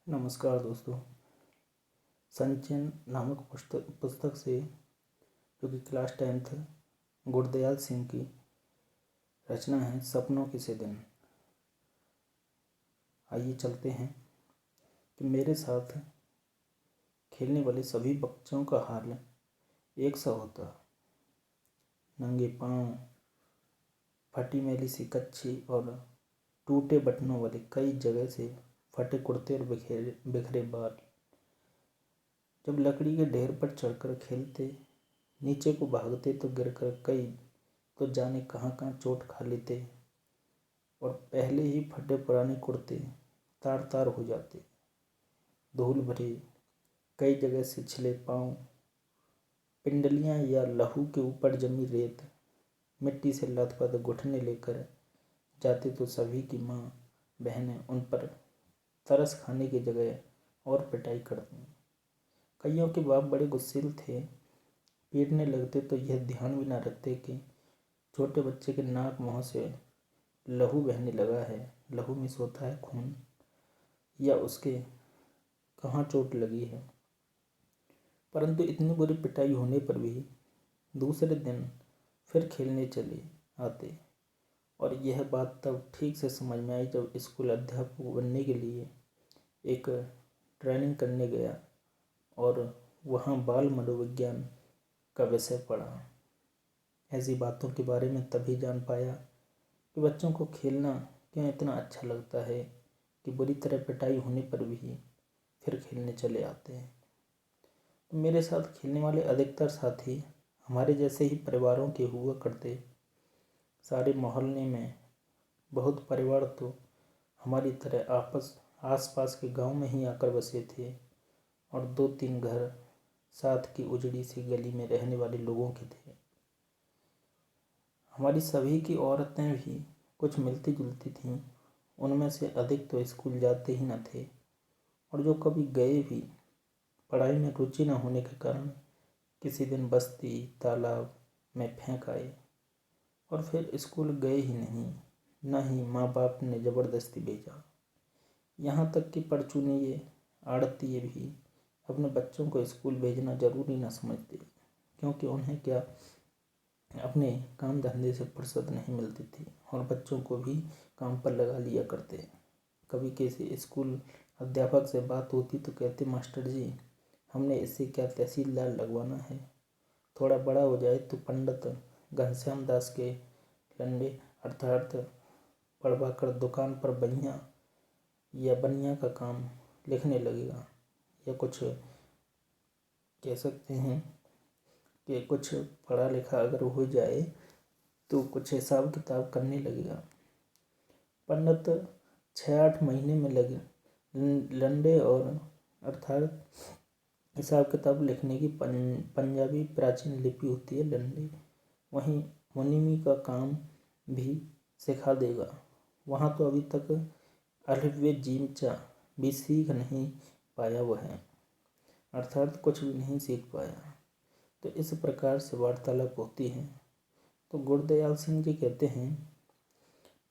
नमस्कार दोस्तों। संचयन नामक पुस्तक से जो कि क्लास 10th गुरदयाल सिंह की रचना है सपनों के से दिन। आइए चलते हैं कि मेरे साथ खेलने वाले सभी बच्चों का हाल एक सा होता। नंगे पांव, फटी मैली सी कच्छी और टूटे बटनों वाले कई जगह से फटे कुर्ते और बिखरे बाल। जब लकड़ी के ढेर पर चढ़कर खेलते, नीचे को भागते तो गिरकर कई तो जाने कहाँ कहाँ चोट खा लेते और पहले ही फटे पुराने कुर्ते तार तार हो जाते। धूल भरे कई जगह से छिले पांव, पिंडलियां या लहू के ऊपर जमी रेत मिट्टी से लथपथ घुटने लेकर जाते तो सभी की माँ बहनें उन पर तरस खाने की जगह और पिटाई करती। कईयों के बाप बड़े गुस्सैल थे, पीटने लगते तो यह ध्यान भी न रखते कि छोटे बच्चे के नाक मुँह से लहू बहने लगा है। लहू में होता है खून, या उसके कहाँ चोट लगी है। परंतु इतनी बुरी पिटाई होने पर भी दूसरे दिन फिर खेलने चले आते। और यह बात तब ठीक से समझ में आई जब स्कूल अध्यापक बनने के लिए एक ट्रेनिंग करने गया और वहाँ बाल मनोविज्ञान का विषय पढ़ा। ऐसी बातों के बारे में तभी जान पाया कि बच्चों को खेलना क्यों इतना अच्छा लगता है कि बुरी तरह पिटाई होने पर भी फिर खेलने चले आते हैं। तो मेरे साथ खेलने वाले अधिकतर साथी हमारे जैसे ही परिवारों के हुआ करते। सारे मोहल्ले में बहुत परिवार तो हमारी तरह आस पास के गांव में ही आकर बसे थे और 2-3 घर साथ की उजड़ी सी गली में रहने वाले लोगों के थे। हमारी सभी की औरतें भी कुछ मिलती जुलती थीं। उनमें से अधिक तो स्कूल जाते ही न थे और जो कभी गए भी पढ़ाई में रुचि न होने के कारण किसी दिन बस्ती तालाब में फेंक आए और फिर स्कूल गए ही नहीं, न ही माँ बाप ने ज़बरदस्ती भेजा। यहाँ तक कि परचूनिये आड़तिये भी अपने बच्चों को स्कूल भेजना जरूरी न समझते, क्योंकि उन्हें क्या अपने काम धंधे से फुर्सत नहीं मिलती थी और बच्चों को भी काम पर लगा लिया करते। कभी किसी स्कूल अध्यापक से बात होती तो कहते, मास्टर जी हमने इससे क्या तहसीलदार लगवाना है, थोड़ा बड़ा हो जाए तो पंडित घनश्याम दास के लंडे अर्थात पढ़वा कर दुकान पर बनिया या बनिया का काम लिखने लगेगा, या कुछ कह सकते हैं कि कुछ पढ़ा लिखा अगर हो जाए तो कुछ हिसाब किताब करने लगेगा। पंडित 6-8 महीने में लगे लंडे और अर्थात हिसाब किताब लिखने की पंजाबी प्राचीन लिपि होती है लंडे, वहीं मुनिमी का काम भी सिखा देगा। वहाँ तो अभी तक अलिफ बे जीम चा भी सीख नहीं पाया वह है, अर्थात कुछ भी नहीं सीख पाया। तो इस प्रकार से वार्तालाप होती है। तो गुरदयाल सिंह जी कहते हैं,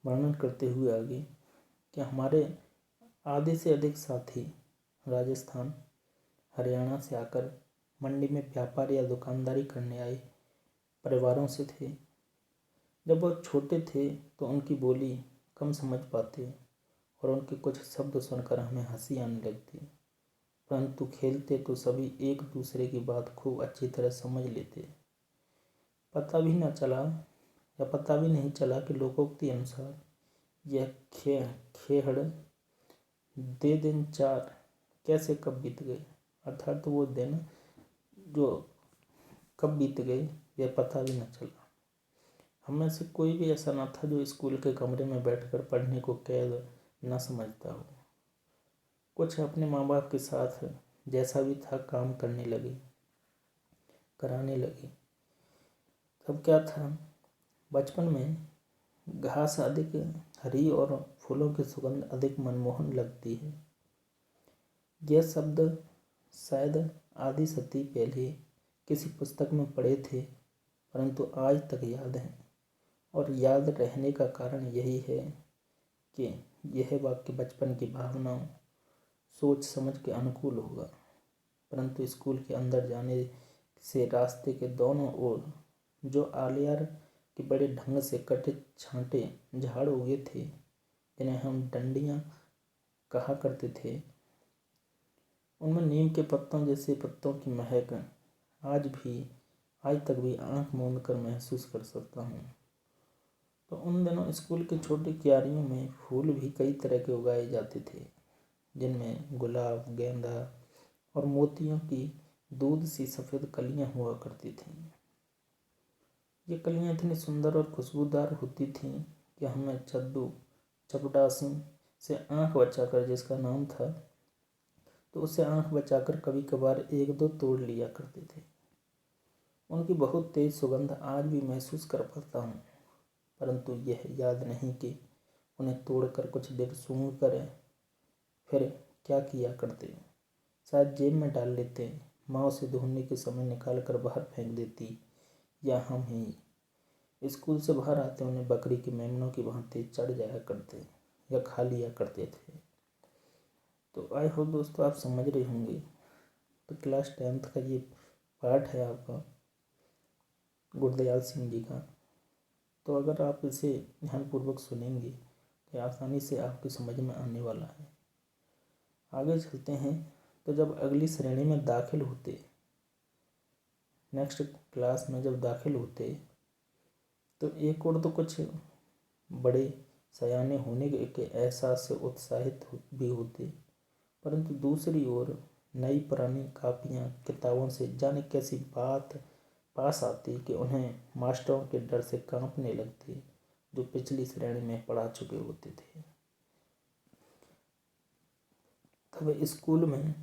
वर्णन करते हुए आगे, कि हमारे आधे से अधिक साथी राजस्थान हरियाणा से आकर मंडी में व्यापार या दुकानदारी करने आए परिवारों से थे। जब वह छोटे थे तो उनकी बोली कम समझ पाते और उनके कुछ शब्द सुनकर हमें हंसी आने लगती, परंतु खेलते तो सभी एक दूसरे की बात खूब अच्छी तरह समझ लेते। पता भी नहीं चला कि लोकोक्ति अनुसार यह खेहड़ दे दिन चार कैसे कब बीत गए, अर्थात वो दिन जो कब बीत गए यह पता भी न चला। हम में से कोई भी ऐसा न था जो स्कूल के कमरे में बैठकर पढ़ने को कैद न समझता हो। कुछ अपने माँ बाप के साथ जैसा भी था काम कराने लगे। तब क्या था, बचपन में घास अधिक हरी और फूलों की सुगंध अधिक मनमोहन लगती है। यह शब्द शायद आधी सदी पहले किसी पुस्तक में पढ़े थे, परंतु आज तक याद है। और याद रहने का कारण यही है कि यह वाक्य बचपन की भावनाओं, सोच समझ के अनुकूल होगा, परंतु स्कूल के अंदर जाने से रास्ते के दोनों ओर जो आलियार के बड़े ढंग से कटे छांटे झाड़ उगे थे, जिन्हें हम डंडियाँ कहा करते थे, उनमें नीम के पत्तों जैसे पत्तों की महक आज तक भी आंख मूंद कर महसूस कर सकता हूँ। तो उन दिनों स्कूल के छोटी क्यारियों में फूल भी कई तरह के उगाए जाते थे, जिनमें गुलाब, गेंदा और मोतियों की दूध सी सफ़ेद कलियां हुआ करती थीं। ये कलियां इतनी सुंदर और खुशबूदार होती थीं कि हमें चद्दू चपड़ासी से आंख बचाकर, जिसका नाम था, तो उससे आंख बचाकर कभी कभार एक दो तोड़ लिया करते थे। उनकी बहुत तेज सुगंध आज भी महसूस कर पाता हूँ, परंतु यह याद नहीं कि उन्हें तोड़कर कुछ देर सूंघ कर फिर क्या किया करते। शायद जेब में डाल लेते, माँ उसे धोने के समय निकाल कर बाहर फेंक देती, या हम ही स्कूल से बाहर आते उन्हें बकरी के मेमनों की भांति चढ़ जाया करते या खा लिया करते थे। तो आई होप दोस्तों आप समझ रहे होंगे। तो क्लास 10th का ये पार्ट है आपका गुरदयाल सिंह जी का। तो अगर आप इसे ध्यानपूर्वक सुनेंगे तो आसानी से आपकी समझ में आने वाला है। आगे चलते हैं। तो जब अगली श्रेणी में दाखिल होते, नेक्स्ट क्लास में जब दाखिल होते, तो एक और तो कुछ बड़े सयाने होने के एहसास से उत्साहित भी होते, परंतु दूसरी ओर नई पुरानी कापियाँ किताबों से जाने कैसी बात पास आती कि उन्हें मास्टरों के डर से कांपने लगते, जो पिछली श्रेणी में पढ़ा चुके होते थे। तब स्कूल में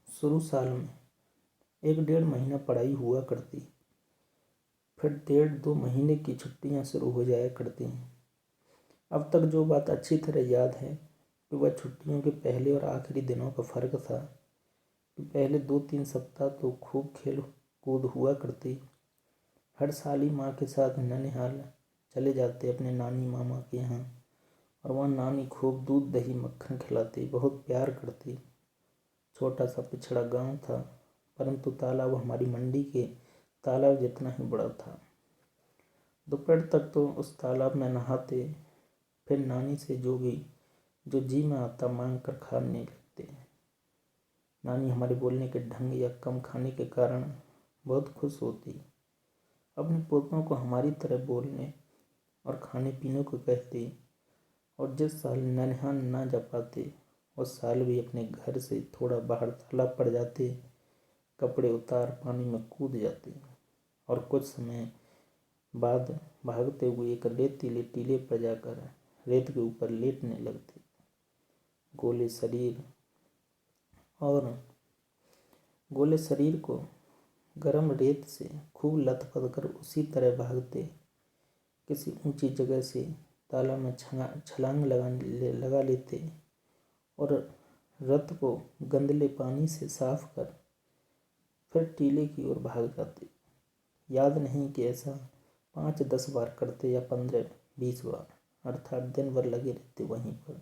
शुरू साल में 1-1.5 महीना पढ़ाई हुआ करती, फिर 1.5-2 महीने की छुट्टियां शुरू हो जाया करती। अब तक जो बात अच्छी तरह याद है कि वह छुट्टियों के पहले और आखिरी दिनों का फ़र्क था कि पहले 2-3 सप्ताह तो खूब खेल कूद हुआ करती। हर साल ही माँ के साथ ननिहाल चले जाते अपने नानी मामा के यहाँ, और वहाँ नानी खूब दूध दही मक्खन खिलाती, बहुत प्यार करती। छोटा सा पिछड़ा गांव था, परंतु तालाब हमारी मंडी के तालाब जितना ही बड़ा था। दोपहर तक तो उस तालाब में नहाते, फिर नानी से जो जी में आता मांग कर खाने लगते। नानी हमारे बोलने के ढंग या कम खाने के कारण बहुत खुश होती, अपने पोतों को हमारी तरह बोलने और खाने पीने को कहती, और जिस साल ननिहाल ना जा पाते उस साल भी अपने घर से थोड़ा बाहर तालाब पड़ जाते, कपड़े उतार पानी में कूद जाते, और कुछ समय बाद भागते हुए एक रेतीले टीले पर जाकर रेत के ऊपर लेटने लगते। गोले शरीर को गरम रेत से खूब लथपथ कर उसी तरह भागते, किसी ऊंची जगह से तालाब में छलांग लगा लेते और रत को गंदले पानी से साफ कर फिर टीले की ओर भाग जाते। याद नहीं कि ऐसा 5-10 बार करते या 15-20 बार, अर्थात दिन भर लगे रहते वहीं पर।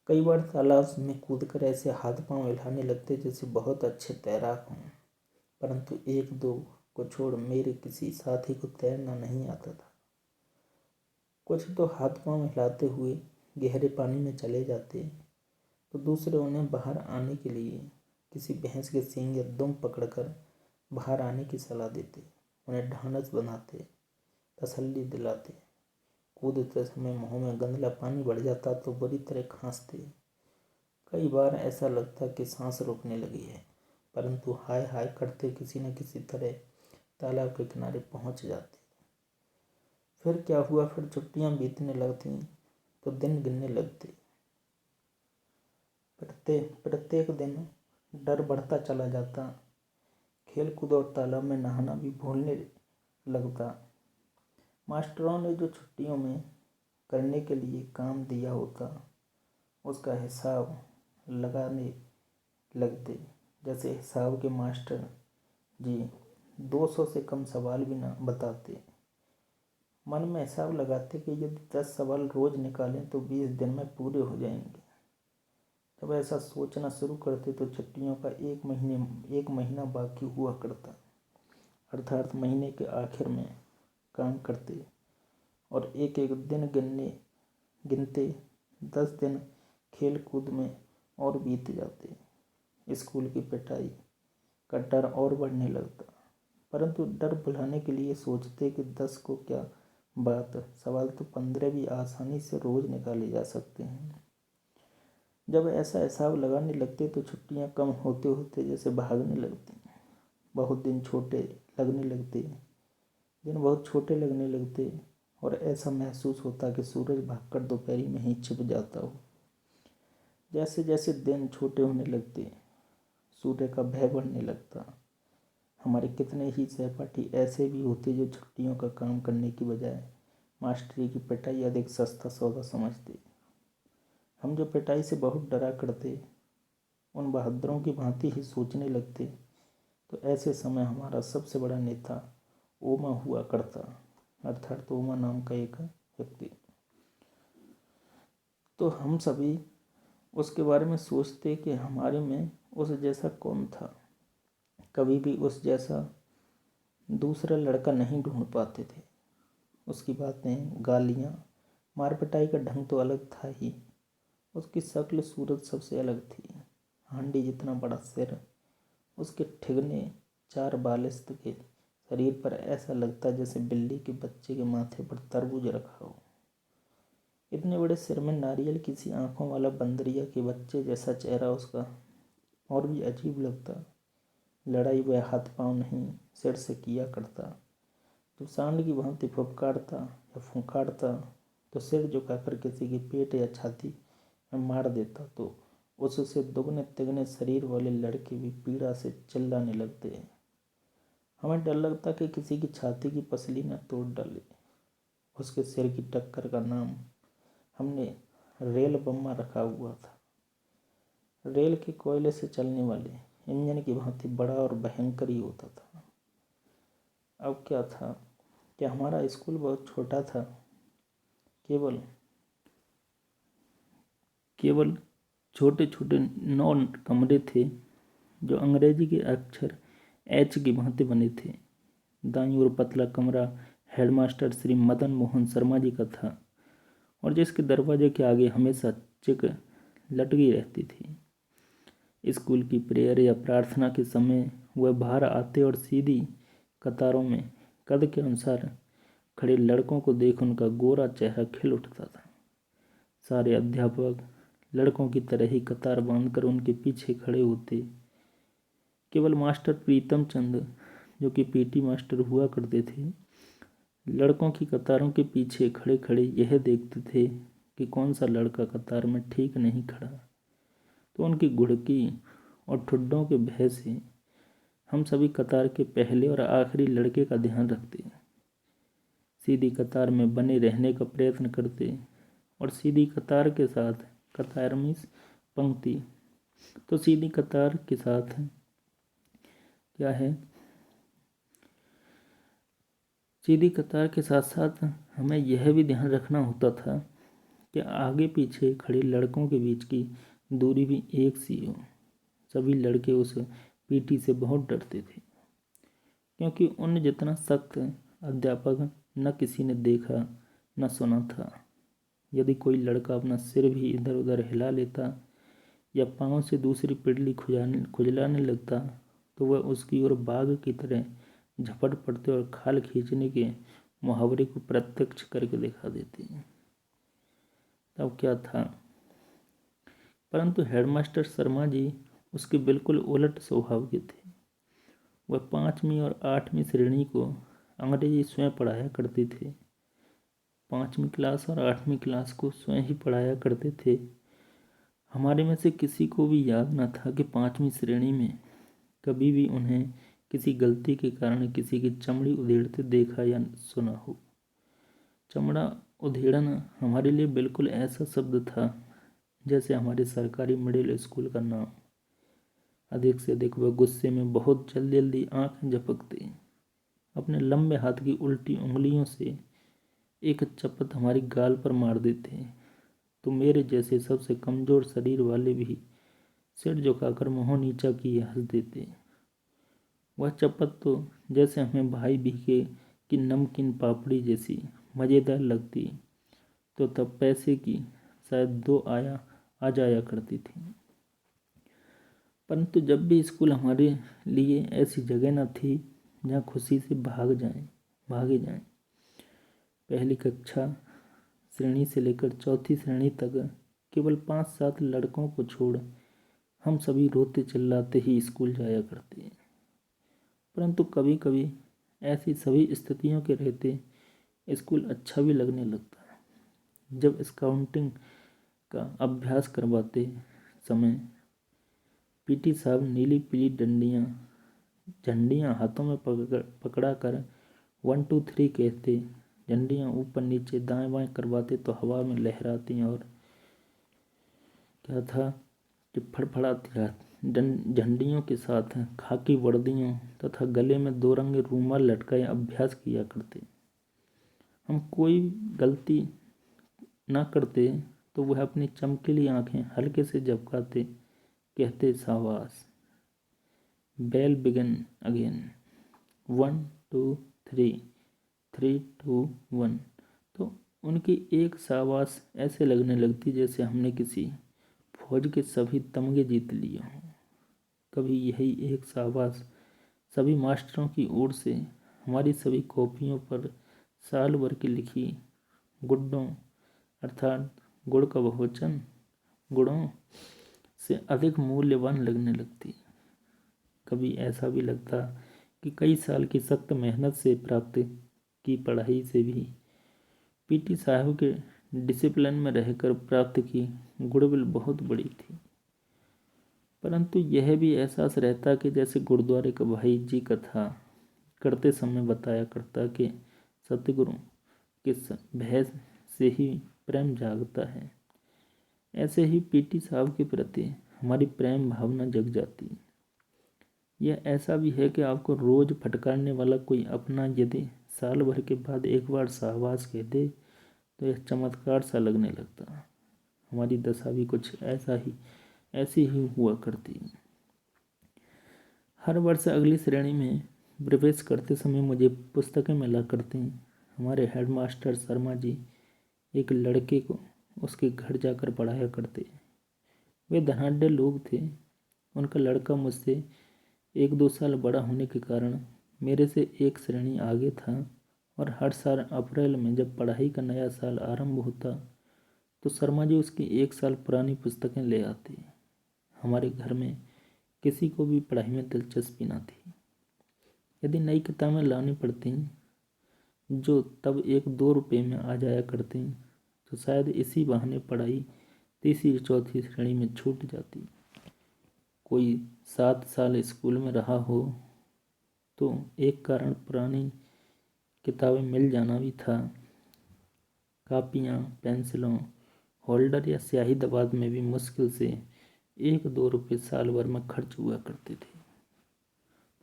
कई बार तालाब में कूदकर ऐसे हाथ पांव हिलाने लगते जैसे बहुत अच्छे तैराक हों, परंतु 1-2 को छोड़ मेरे किसी साथी को तैरना नहीं आता था। कुछ तो हाथ पांव हिलाते हुए गहरे पानी में चले जाते, तो दूसरे उन्हें बाहर आने के लिए किसी भैंस के सींग या दुम पकड़कर बाहर आने की सलाह देते, उन्हें ढांढस बनाते, तसल्ली दिलाते। कूदते समय मुँह में गंदला पानी बढ़ जाता तो बुरी तरह खांसते। कई बार ऐसा लगता कि सांस रुकने लगी है, परंतु हाय हाय करते किसी न किसी तरह तालाब के किनारे पहुंच जाते। फिर क्या हुआ, फिर छुट्टियां बीतने लगती तो दिन गिनने लगते। प्रत्येक दिन डर बढ़ता चला जाता, खेल कूद और तालाब में नहाना भी भूलने लगता। मास्टरों ने जो छुट्टियों में करने के लिए काम दिया होता उसका हिसाब लगाने लगते। जैसे हिसाब के मास्टर जी 200 से कम सवाल भी ना बताते। मन में हिसाब लगाते कि यदि 10 सवाल रोज निकालें तो 20 दिन में पूरे हो जाएंगे। जब ऐसा सोचना शुरू करते तो छुट्टियों का एक महीना बाकी हुआ करता, अर्थात महीने के आखिर में काम करते और एक एक दिन गिनते 10 दिन खेल कूद में और बीत जाते। स्कूल की पिटाई का डर और बढ़ने लगता, परंतु डर भुलाने के लिए सोचते कि 10 को क्या बात, सवाल तो 15 भी आसानी से रोज निकाले जा सकते हैं। जब ऐसा हिसाब लगाने लगते तो छुट्टियां कम होते होते जैसे भागने लगती, बहुत दिन बहुत छोटे लगने लगते और ऐसा महसूस होता कि सूरज भागकर दोपहरी में ही छिप जाता हो। जैसे जैसे दिन छोटे होने लगते, सूर्य का भय बढ़ने लगता। हमारे कितने ही सहपाठी ऐसे भी होते जो छुट्टियों का काम करने की बजाय मास्टरी की पिटाई अधिक सस्ता सौदा समझते। हम जो पिटाई से बहुत डरा करते, उन बहादुरों की भांति ही सोचने लगते, तो ऐसे समय हमारा सबसे बड़ा नेता ओमा हुआ करता, अर्थात ओमा नाम का एक व्यक्ति। तो हम सभी उसके बारे में सोचते कि हमारे में उस जैसा कौन था। कभी भी उस जैसा दूसरा लड़का नहीं ढूंढ पाते थे। उसकी बातें, गालियाँ, मार पिटाई का ढंग तो अलग था ही, उसकी शक्ल सूरत सबसे अलग थी। हांडी जितना बड़ा सिर, उसके ठिगने 4 बालिश्त के शरीर पर ऐसा लगता जैसे बिल्ली के बच्चे के माथे पर तरबूज रखा हो। इतने बड़े सिर में नारियल किसी आंखों वाला बंदरिया के बच्चे जैसा चेहरा उसका, और भी अजीब लगता। लड़ाई वह हाथ पांव नहीं सिर से किया करता। तो सांड की भांति फुफकारता या फुंकारता तो सिर झुकाकर किसी की पेट या छाती में मार देता, तो उससे दुगने तिगने शरीर वाले लड़के भी पीड़ा से चिल्लाने लगते। हमें डर लगता कि किसी की छाती की पसली न तोड़ डाले। उसके सिर की टक्कर का नाम हमने रेल बम्मा रखा हुआ था। रेल के कोयले से चलने वाले इंजन की भांति बड़ा और भयंकर ही होता था। अब क्या था कि हमारा स्कूल बहुत छोटा था। केवल छोटे छोटे 9 कमरे थे जो अंग्रेजी के अक्षर एच की भांति बने थे। दाईं ओर पतला कमरा हेडमास्टर श्री मदन मोहन शर्मा जी का था और जिसके दरवाजे के आगे हमेशा चिक लटकी रहती थी। स्कूल की प्रेयर या प्रार्थना के समय वह बाहर आते और सीधी कतारों में कद के अनुसार खड़े लड़कों को देख उनका गोरा चेहरा खिल उठता था। सारे अध्यापक लड़कों की तरह ही कतार बांधकर उनके पीछे खड़े होते। केवल मास्टर प्रीतम चंद, जो कि पीटी मास्टर हुआ करते थे, लड़कों की कतारों के पीछे खड़े खड़े यह देखते थे कि कौन सा लड़का कतार में ठीक नहीं खड़ा। तो उनकी घुड़की और ठुड्डों के भय से हम सभी कतार के पहले और आखिरी लड़के का ध्यान रखते, सीधी कतार में बने रहने का प्रयत्न करते और सीधी कतार के साथ, कतार मीन्स पंक्ति, तो सीधी कतार के साथ क्या है, सीधी कतार के साथ साथ हमें यह भी ध्यान रखना होता था कि आगे पीछे खड़े लड़कों के बीच की दूरी भी एक सी हो। सभी लड़के उस पीटी से बहुत डरते थे, क्योंकि उन जितना सख्त अध्यापक न किसी ने देखा न सुना था। यदि कोई लड़का अपना सिर भी इधर उधर हिला लेता या पाँव से दूसरी पिंडली खुजलाने लगता, तो वह उसकी ओर बाघ की तरह झपट पड़ते और खाल खींचने के मुहावरे को प्रत्यक्ष करके दिखा देते। तब क्या था, परंतु हेडमास्टर शर्मा जी उसके बिल्कुल उलट स्वभाव के थे। वह 5वीं और 8वीं श्रेणी को अंग्रेजी स्वयं पढ़ाया करते थे। 5वीं क्लास और 8वीं क्लास को स्वयं ही पढ़ाया करते थे। हमारे में से किसी को भी याद न था कि 5वीं श्रेणी में कभी भी उन्हें किसी गलती के कारण किसी की चमड़ी उधेड़ते देखा या सुना हो। चमड़ा उधेड़ना हमारे लिए बिल्कुल ऐसा शब्द था जैसे हमारे सरकारी मिडिल स्कूल का नाम। अधिक से अधिक वह गुस्से में बहुत जल्दी जल्दी आँखें झपकते, अपने लंबे हाथ की उल्टी उंगलियों से एक चपत हमारी गाल पर मार देते तो मेरे जैसे सबसे कमज़ोर शरीर वाले भी सिर झुकाकर मुँह नीचा किए हंस देते। वह चपत तो जैसे हमें भाई भीखे की नमकीन पापड़ी जैसी मज़ेदार लगती, तो तब पैसे की शायद 2 आया आ जाया करती थी। परंतु जब भी स्कूल हमारे लिए ऐसी जगह न थी जहाँ खुशी से भागे जाएं। पहली कक्षा श्रेणी से लेकर चौथी श्रेणी तक केवल 5-7 लड़कों को छोड़ हम सभी रोते चिल्लाते ही स्कूल जाया करते। परंतु कभी कभी ऐसी सभी स्थितियों के रहते स्कूल अच्छा भी लगने लगता। जब स्काउटिंग का अभ्यास करवाते समय पीटी साहब नीली पीली झंडियाँ हाथों में पकड़ा कर 1 2 3 कहते। झंडियाँ ऊपर नीचे दाएं बाएं करवाते तो हवा में लहराती और क्या था कि फड़फड़ाती झंडियों के साथ खाकी वर्दियों तथा गले में 2 रंगे रूमाल लटकाए अभ्यास किया करते। हम कोई गलती ना करते तो वह अपनी चमकीली आंखें हल्के से झपकाते, कहते शाबाश, बेल बिगन अगेन, 1 2 3 3 2 1। तो उनकी एक शाबाश ऐसे लगने लगती जैसे हमने किसी फौज के सभी तमगे जीत लिए हों। कभी यही एक शाबाश सभी मास्टरों की ओर से हमारी सभी कॉपियों पर साल भर की लिखी गुड्डों अर्थात गुड़ का बहुवचन गुणों से अधिक मूल्यवान लगने लगती। कभी ऐसा भी लगता कि कई साल की सख्त मेहनत से प्राप्त की पढ़ाई से भी पीटी साहब के डिसिप्लिन में रहकर प्राप्त की गुडविल बहुत बड़ी थी। परंतु यह भी एहसास रहता कि जैसे गुरुद्वारे का भाई जी कथा करते समय बताया करता कि सतगुरु के भय से ही प्रेम जागता है, ऐसे ही पीटी साहब के प्रति हमारी प्रेम भावना जग जाती। यह ऐसा भी है कि आपको रोज फटकारने वाला कोई अपना यदि साल भर के बाद एक बार शाबाश कह दे तो यह चमत्कार सा लगने लगता। हमारी दशा भी कुछ ऐसी ही हुआ करती। हर वर्ष अगली श्रेणी में प्रवेश करते समय मुझे पुस्तकें मिला करती। हमारे हेडमास्टर शर्मा जी एक लड़के को उसके घर जाकर पढ़ाया करते। वे धनाढ्य लोग थे। उनका लड़का मुझसे 1-2 साल बड़ा होने के कारण मेरे से एक श्रेणी आगे था और हर साल अप्रैल में जब पढ़ाई का नया साल आरंभ होता तो शर्मा जी उसकी 1 साल पुरानी पुस्तकें ले आते। हमारे घर में किसी को भी पढ़ाई में दिलचस्पी न थी। यदि नई किताबें लानी पड़ती जो तब 1-2 रुपये में आ जाया करती तो शायद इसी बहाने पढ़ाई 3री-4थी श्रेणी में छूट जाती। कोई 7 साल स्कूल में रहा हो तो एक कारण पुरानी किताबें मिल जाना भी था। कापियाँ, पेंसिलों, होल्डर या स्याही दवात में भी मुश्किल से 1-2 रुपये साल भर में खर्च हुआ करते थे।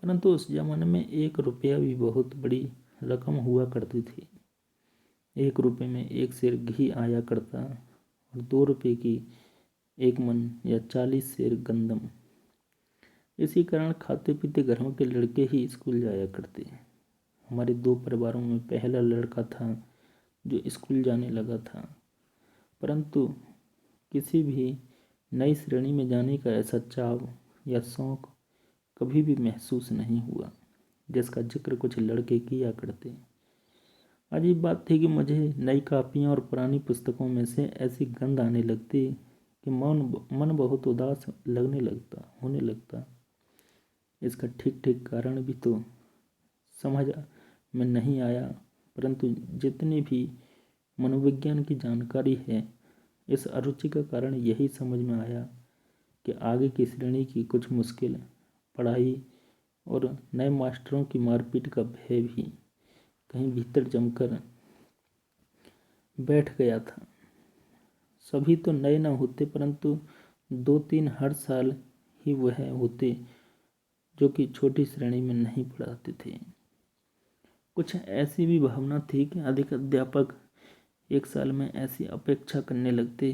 परंतु उस जमाने में 1 रुपया भी बहुत बड़ी रकम हुआ करती थी। 1 रुपये में 1 सेर घी आया करता और 2 रुपये की 1 मन या 40 सेर गंदम। इसी कारण खाते पीते घरों के लड़के ही स्कूल जाया करते। हमारे 2 परिवारों में पहला लड़का था जो स्कूल जाने लगा था, परंतु किसी भी नई श्रेणी में जाने का ऐसा चाव या शौक कभी भी महसूस नहीं हुआ जिसका जिक्र कुछ लड़के किया करते। अजीब बात थी कि मुझे नई कापियाँ और पुरानी पुस्तकों में से ऐसी गंध आने लगती कि मन बहुत उदास होने लगता। इसका ठीक कारण भी तो समझ में नहीं आया, परंतु जितनी भी मनोविज्ञान की जानकारी है इस अरुचि का कारण यही समझ में आया कि आगे की श्रेणी की कुछ मुश्किल पढ़ाई और नए मास्टरों की मारपीट का भय भी कहीं भीतर जमकर बैठ गया था। सभी तो नए न होते, परंतु 2-3 हर साल ही वह होते जो कि छोटी श्रेणी में नहीं पढ़ाते थे। कुछ ऐसी भी भावना थी कि अधिक अध्यापक एक साल में ऐसी अपेक्षा करने लगते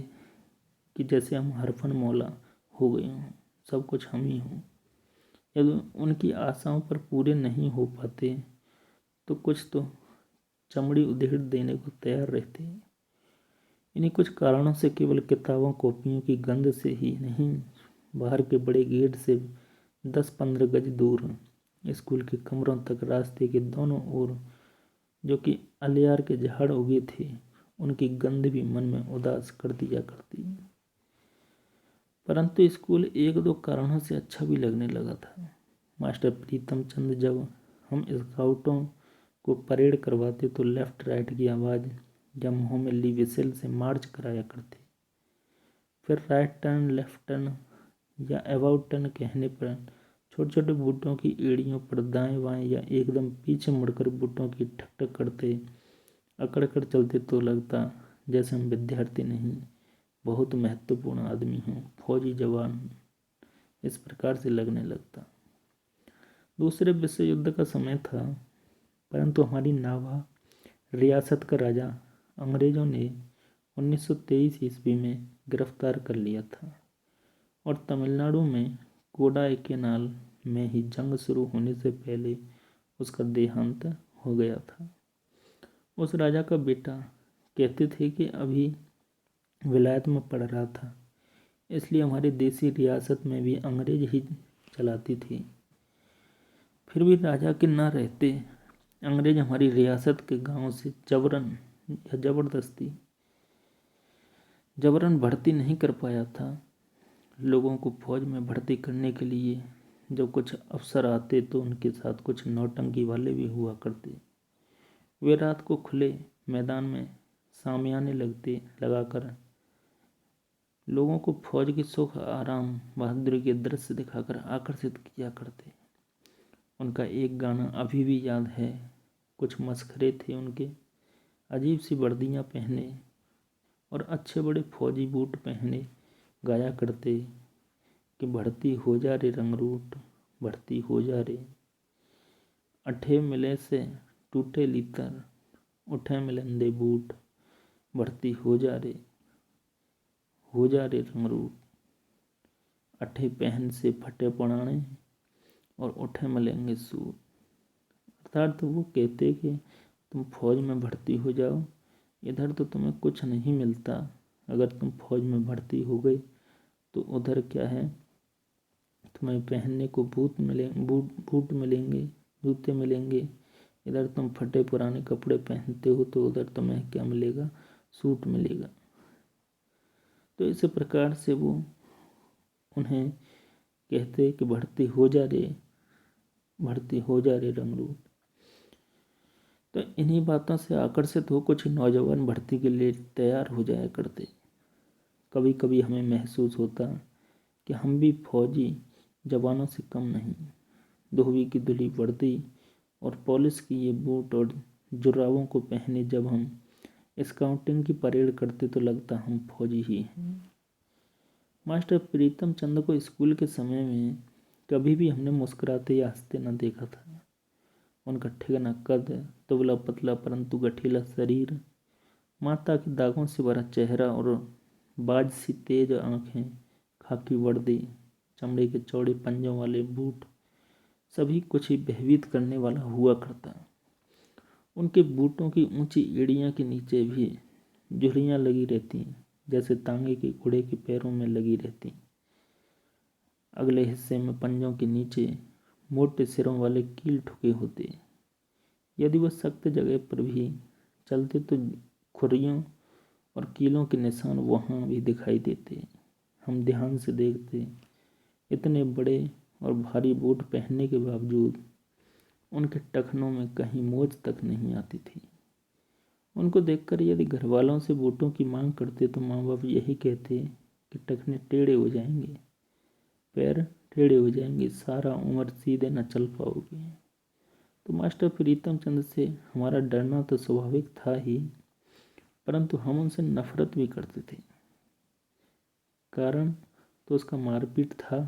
कि जैसे हम हरफन मौला हो गए हों, सब कुछ हम ही हों। यदि उनकी आशाओं पर पूरे नहीं हो पाते तो कुछ तो चमड़ी उधेड़ देने को तैयार रहते। इन्हीं कुछ कारणों से केवल किताबों कॉपियों की गंध से ही नहीं, बाहर के बड़े गेट से 10-15 गज दूर स्कूल के कमरों तक रास्ते के दोनों ओर जो कि अलियार के झाड़ उगे थे, उनकी गंध भी मन में उदास कर दिया करती। परंतु स्कूल एक दो कारणों से अच्छा भी लगने लगा था। मास्टर प्रीतम चंद जब हम स्काउटों को परेड करवाते तो लेफ्ट राइट की आवाज़ या मुँह में ली विसेल से मार्च कराया करते। फिर राइट टर्न, लेफ्ट टर्न या अबाउट टर्न कहने पर छोटे छोटे बूटों की एड़ियों पर दाएं बाएं या एकदम पीछे मुड़कर बूटों की ठक ठक करते अकड़ कर चलते तो लगता जैसे हम विद्यार्थी नहीं, बहुत महत्वपूर्ण आदमी हों, फौजी जवान हों। इस प्रकार से लगने लगता। दूसरे विश्व युद्ध का समय था, परंतु हमारी नाभा रियासत का राजा अंग्रेज़ों ने 1923 ईस्वी में गिरफ्तार कर लिया था और तमिलनाडु में कोडाईकनाल में ही जंग शुरू होने से पहले उसका देहांत हो गया था। उस राजा का बेटा कहते थे कि अभी विलायत में पढ़ रहा था, इसलिए हमारी देसी रियासत में भी अंग्रेज ही चलाती थी। फिर भी राजा के ना रहते अंग्रेज हमारी रियासत के गांव से जबरन या जबरन भर्ती नहीं कर पाया था। लोगों को फौज में भर्ती करने के लिए जब कुछ अफसर आते तो उनके साथ कुछ नौटंकी वाले भी हुआ करते। वे रात को खुले मैदान में सामियाने लगाकर लोगों को फौज की सुख आराम बहादुरी के दृश्य दिखाकर आकर्षित किया करते। उनका एक गाना अभी भी याद है। कुछ मस्खरे थे उनके, अजीब सी वर्दियाँ पहने और अच्छे बड़े फौजी बूट पहने गाया करते कि भर्ती हो जा रे रंगरूट, भर्ती हो जा रे, अठे मिले से टूटे लीतर, उठे मिलंदे बूट, भर्ती हो जा रे रंगरूट, अठे पहन से फटे पुराने और उठे मिलेंगे सूट। अर्थात तो वो कहते कि तुम फौज में भर्ती हो जाओ, इधर तो तुम्हें कुछ नहीं मिलता। अगर तुम फौज में भर्ती हो गए तो उधर क्या है, तुम्हें पहनने को बूट मिलेंगे, जूते मिलेंगे। इधर तुम फटे पुराने कपड़े पहनते हो तो उधर तुम्हें क्या मिलेगा, सूट मिलेगा। तो इसी प्रकार से वो उन्हें कहते कि भर्ती हो जा रे रंगरूट। तो इन्हीं बातों से आकर्षित हो कुछ नौजवान भर्ती के लिए तैयार हो जाया करते। कभी कभी हमें महसूस होता कि हम भी फौजी जवानों से कम नहीं। धोबी की धुली वर्दी और पॉलिश की ये बूट और जुराबों को पहने जब हम स्काउटिंग की परेड करते तो लगता हम फौजी ही हैं। मास्टर प्रीतम चंद को स्कूल के समय में कभी भी हमने मुस्कुराते या हंसते न देखा था। उनका ठिकाना कद, दुबला पतला परंतु गठीला शरीर, माता के दागों से भरा चेहरा और बाज सी तेज आंखें, खाकी वर्दी, चमड़े के चौड़े पंजों वाले बूट, सभी कुछ ही भयभीत करने वाला हुआ करता। उनके बूटों की ऊंची एड़ियां के नीचे भी झुर्रियां लगी रहती, जैसे तांगे के घोड़े के पैरों में लगी रहती। अगले हिस्से में पंजों के नीचे मोटे सिरों वाले कील ठुके होते। यदि वह सख्त जगह पर भी चलते तो खुरियों और कीलों के निशान वहाँ भी दिखाई देते। हम ध्यान से देखते, इतने बड़े और भारी बूट पहनने के बावजूद उनके टखनों में कहीं मोच तक नहीं आती थी। उनको देखकर यदि घर वालों से बूटों की मांग करते तो माँ बाप यही कहते कि टखने टेढ़े हो जाएंगे, पैर टेढ़े हो जाएंगे, सारा उम्र सीधे न चल पाओगे। तो मास्टर प्रीतम चंद से हमारा डरना तो स्वाभाविक था ही, परंतु हम उनसे नफरत भी करते थे। कारण तो उसका मारपीट था।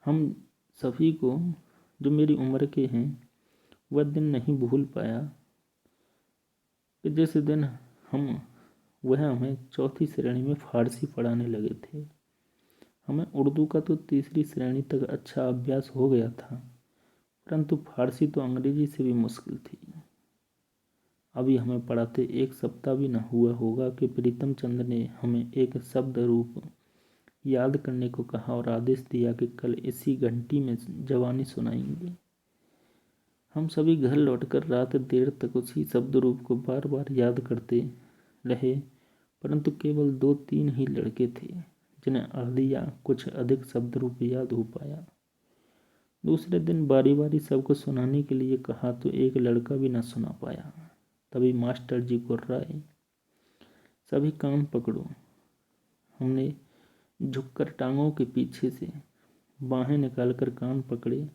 हम सभी को, जो मेरी उम्र के हैं, वह दिन नहीं भूल पाया कि जिस दिन वह हमें चौथी श्रेणी में फारसी पढ़ाने लगे थे। हमें उर्दू का तो तीसरी श्रेणी तक अच्छा अभ्यास हो गया था, परंतु फारसी तो अंग्रेजी से भी मुश्किल थी। अभी हमें पढ़ाते 1 सप्ताह भी न हुआ होगा कि प्रीतम चंद ने हमें एक शब्द रूप याद करने को कहा और आदेश दिया कि कल इसी घंटी में जवानी सुनाएंगे। हम सभी घर लौटकर रात देर तक उसी शब्द रूप को बार बार याद करते रहे, परंतु केवल 2-3 ही लड़के थे जिन्हें आधी या कुछ अधिक शब्द रूप याद हो पाया। दूसरे दिन बारी बारी सबको सुनाने के लिए कहा तो एक लड़का भी न सुना पाया। तभी मास्टर जी गुर्राए, सभी कान पकड़ो। हमने झुककर टांगों के पीछे से बाहें निकालकर कान पकड़े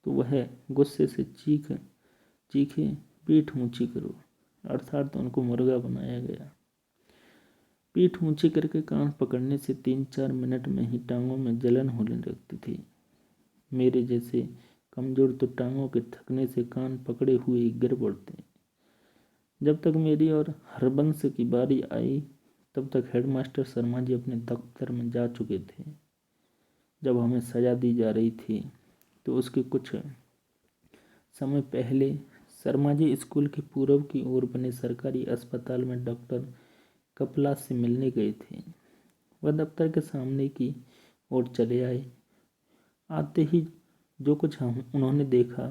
तो वह गुस्से से चीखे, पीठ ऊंची करो, अर्थात उनको मुर्गा बनाया गया। पीठ ऊंची करके कान पकड़ने से 3-4 मिनट में ही टांगों में जलन होने लगती थी। मेरे जैसे कमजोर तो टांगों के थकने से कान पकड़े हुए ही गिर पड़ते। जब तक मेरी और हरबंश की बारी आई तब तक हेडमास्टर शर्मा जी अपने दफ्तर में जा चुके थे। जब हमें सजा दी जा रही थी तो उसके कुछ समय पहले शर्मा जी स्कूल के पूर्व की ओर बने सरकारी अस्पताल में डॉक्टर कपला से मिलने गए थे। वह दफ्तर के सामने की ओर चले आए। आते ही जो कुछ उन्होंने देखा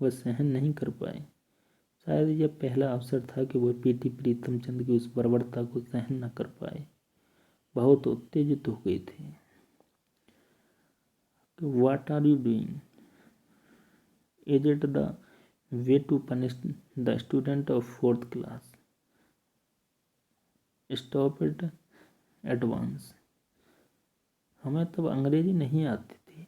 वह सहन नहीं कर पाए। शायद यह पहला अवसर था कि वह पीटी प्रीतम चंद की उस बर्बरता को सहन न कर पाए। बहुत उत्तेजित हो गए थे। What are you doing? Is it the way to punish the student of 4th class? Stop it at once. हमें तब अंग्रेजी नहीं आती थी,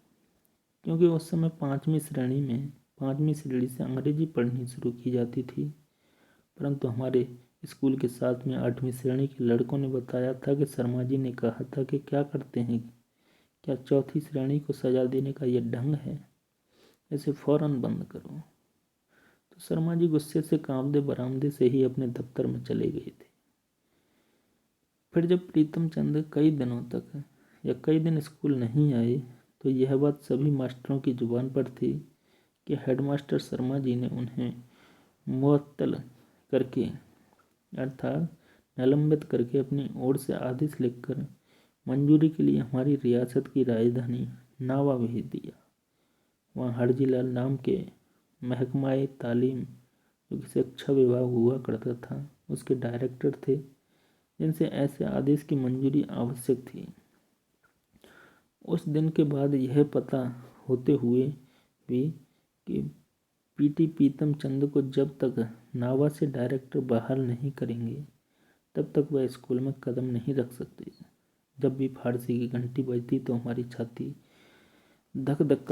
क्योंकि उस समय 5वीं श्रेणी से अंग्रेजी पढ़नी शुरू की जाती थी। परंतु हमारे स्कूल के साथ में 8वीं श्रेणी के लड़कों ने बताया था कि शर्मा जी ने कहा था कि क्या करते हैं, क्या चौथी श्रेणी को सजा देने का यह ढंग है? इसे फौरन बंद करो। तो शर्मा जी गुस्से से कांपते बरामदे से ही अपने दफ्तर में चले गए थे। फिर जब प्रीतम चंद कई दिन स्कूल नहीं आए तो यह बात सभी मास्टरों की जुबान पर थी कि हेडमास्टर शर्मा जी ने उन्हें मुअत्तल करके अर्थात निलंबित करके अपनी ओर से आदेश लिखकर मंजूरी के लिए हमारी रियासत की राजधानी नावा भेज दिया। वहाँ हरजीलाल नाम के महकमाए तालीम, जो कि शिक्षा विभाग हुआ करता था, उसके डायरेक्टर थे जिनसे ऐसे आदेश की मंजूरी आवश्यक थी। उस दिन के बाद यह पता होते हुए भी कि पीटी प्रीतम चंद को जब तक नावा से डायरेक्टर बहाल नहीं करेंगे तब तक वह स्कूल में कदम नहीं रख सकते। जब भी फारसी की घंटी बजती तो हमारी छाती धक धक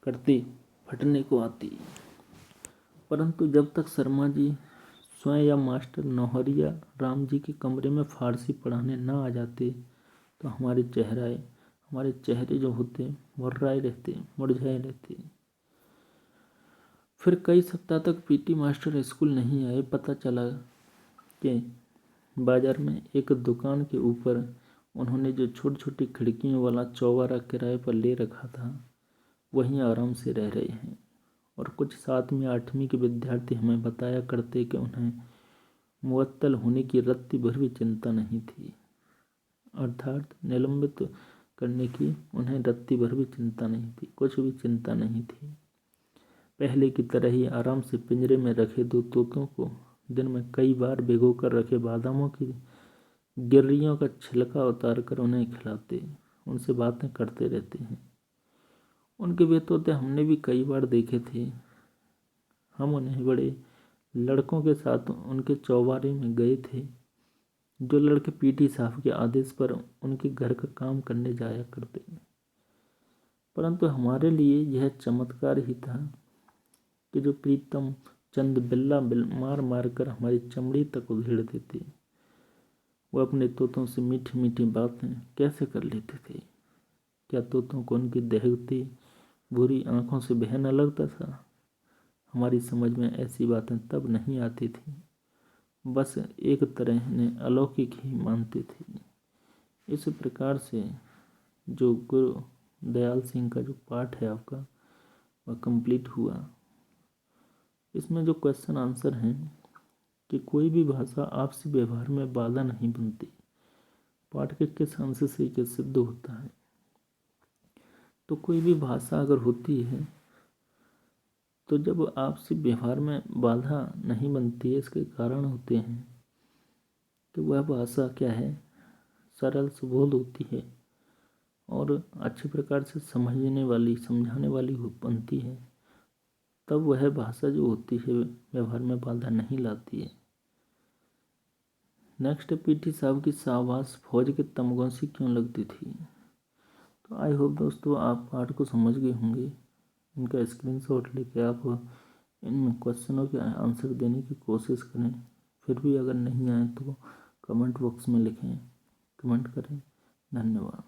करते फटने को आती। परंतु जब तक शर्मा जी स्वयं या मास्टर नौहरिया राम जी के कमरे में फारसी पढ़ाने न आ जाते तो हमारे चेहरे जो होते मुर्राए मुरझाए रहते। फिर कई सप्ताह तक पीटी मास्टर स्कूल नहीं आए। पता चला कि बाजार में एक दुकान के ऊपर उन्होंने जो छोटी छोटी खिड़कियों वाला चौबारा किराए पर ले रखा था वहीं आराम से रह रहे हैं। और कुछ 7वीं 8वीं के विद्यार्थी हमें बताया करते कि उन्हें मुअत्तल होने की रत्ती भर भी चिंता नहीं थी, अर्थात निलंबित करने की उन्हें रत्ती भर भी चिंता नहीं थी, कुछ भी चिंता नहीं थी। पहले की तरह ही आराम से पिंजरे में रखे 2 तोतों को दिन में कई बार भिगो कर रखे बादामों की गिर्रियों का छिलका उतार कर उन्हें खिलाते, उनसे बातें करते रहते हैं। उनके वे तोते हमने भी कई बार देखे थे। हम उन्हें बड़े लड़कों के साथ उनके चौबारे में गए थे, जो लड़के पीटी साहब के आदेश पर उनके घर का काम करने जाया करते। परंतु हमारे लिए यह चमत्कार ही था कि जो प्रीतम चंद बिल्ला मार मार कर हमारी चमड़ी तक उधेड़ देते, वह अपने तोतों से मीठी मीठी बातें कैसे कर लेते थे? क्या तोतों को उनकी दहकती बुरी आंखों से बह न लगता था? हमारी समझ में ऐसी बातें तब नहीं आती थी। बस एक तरह ने अलौकिक ही मानते थे। इस प्रकार से जो गुरु दयाल सिंह का जो पाठ है आपका वह कंप्लीट हुआ। इसमें जो क्वेश्चन आंसर हैं कि कोई भी भाषा आपसी व्यवहार में बाधा नहीं बनती, पाठ के किस अंश से ये सिद्ध होता है। तो कोई भी भाषा अगर होती है तो जब आपसी व्यवहार में बाधा नहीं बनती है, इसके कारण होते हैं कि वह भाषा क्या है, सरल सुबोध होती है और अच्छे प्रकार से समझने वाली समझाने वाली बनती है। तब वह भाषा जो होती है व्यवहार में बाधा नहीं लाती है। नेक्स्ट, पीटी साहब की शाहबाज फौज के तमगों से क्यों लगती थी। तो आई होप दोस्तों आप पाठ को समझ गए होंगे। इनका स्क्रीनशॉट लेके आप इन क्वेश्चनों के आंसर देने की कोशिश करें। फिर भी अगर नहीं आए तो कमेंट बॉक्स में लिखें, कमेंट करें। धन्यवाद।